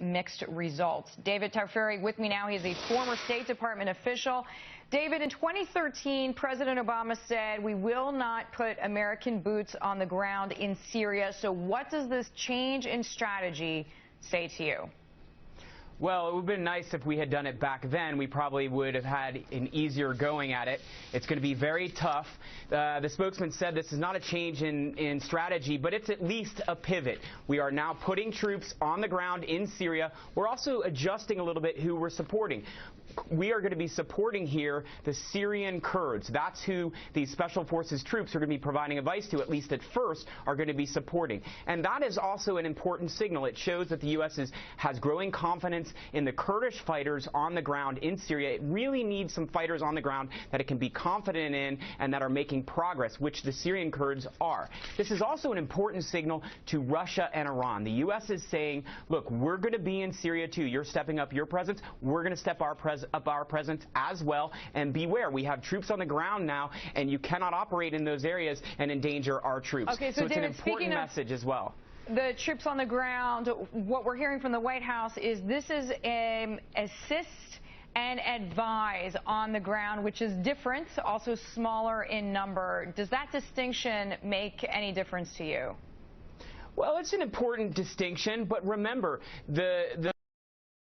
mixed results. David Tafuri with me now. He's a former State Department official. David, in 2013, President Obama said we will not put American boots on the ground in Syria. So what does this change in strategy say to you? Well, it would have been nice if we had done it back then. We probably would have had an easier going at it. It's going to be very tough. The spokesman said this is not a change in strategy, but it's at least a pivot. We are now putting troops on the ground in Syria. We're also adjusting a little bit who we're supporting. We are going to be supporting here the Syrian Kurds. That's who these special forces troops are going to be providing advice to, at least at first, are going to be supporting. And that is also an important signal. It shows that the U.S. has growing confidence in the Kurdish fighters on the ground in Syria. It really needs some fighters on the ground that it can be confident in and that are making progress, which the Syrian Kurds are. This is also an important signal to Russia and Iran. The U.S. is saying, look, we're going to be in Syria too. You're stepping up your presence. We're going to step up our presence as well. And beware, we have troops on the ground now, and you cannot operate in those areas and endanger our troops. Okay, so it's David, an important message as well. The troops on the ground, what we're hearing from the White House is this is assist and advise on the ground, which is different, also smaller in number. Does that distinction make any difference to you? Well, it's an important distinction, but remember, the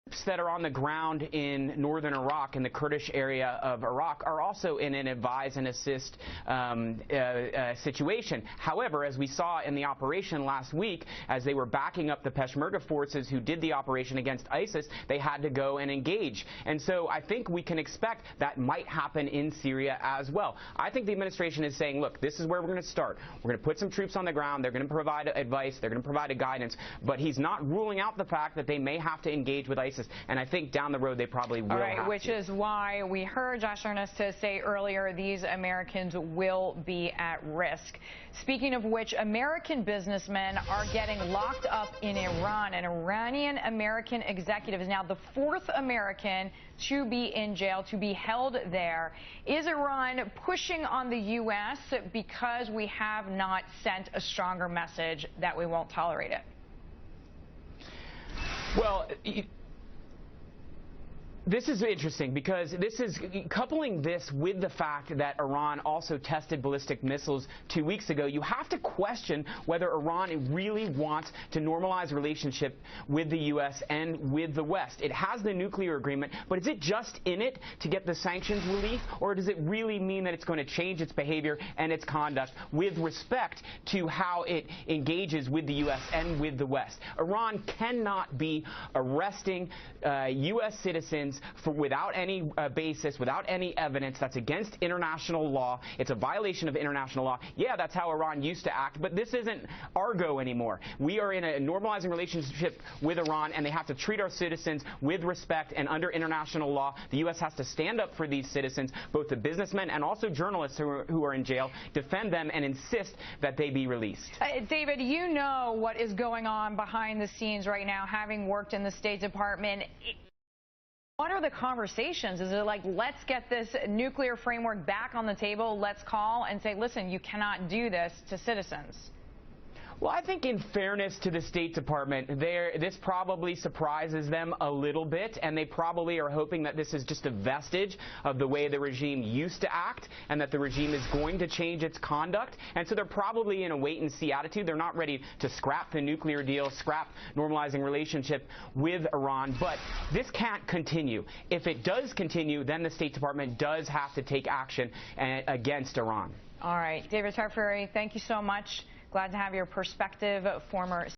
troops that are on the ground in northern Iraq, in the Kurdish area of Iraq, are also in an advise and assist situation. However, as we saw in the operation last week, as they were backing up the Peshmerga forces who did the operation against ISIS, they had to go and engage. And so I think we can expect that might happen in Syria as well. I think the administration is saying, look, this is where we're going to start. We're going to put some troops on the ground. They're going to provide advice. They're going to provide a guidance. But he's not ruling out the fact that they may have to engage with ISIS. And I think down the road they probably will have to. Which is why we heard Josh Earnest say earlier these Americans will be at risk. Speaking of which, American businessmen are getting locked up in Iran. An Iranian-American executive is now the fourth American to be in jail, to be held there. Is Iran pushing on the U.S. because we have not sent a stronger message that we won't tolerate it? Well, this is interesting because this is coupling this with the fact that Iran also tested ballistic missiles 2 weeks ago. You have to question whether Iran really wants to normalize relationship with the U.S. and with the West. It has the nuclear agreement, but is it just in it to get the sanctions relief, or does it really mean that it's going to change its behavior and its conduct with respect to how it engages with the U.S. and with the West? Iran cannot be arresting U.S. citizens without any basis, without any evidence. That's against international law. It's a violation of international law. Yeah, that's how Iran used to act, but this isn't Argo anymore. We are in a normalizing relationship with Iran, and they have to treat our citizens with respect, and under international law, the U.S. has to stand up for these citizens, both the businessmen and also journalists who are in jail, defend them, and insist that they be released. David, you know what is going on behind the scenes right now, having worked in the State Department. What are the conversations? Is it like, let's get this nuclear framework back on the table, let's call and say, listen, you cannot do this to citizens? Well, I think in fairness to the State Department, this probably surprises them a little bit, and they probably are hoping that this is just a vestige of the way the regime used to act and that the regime is going to change its conduct. And so they're probably in a wait-and-see attitude. They're not ready to scrap the nuclear deal, scrap normalizing relationship with Iran. But this can't continue. If it does continue, then the State Department does have to take action against Iran. All right. David Tafuri, thank you so much. Glad to have your perspective, former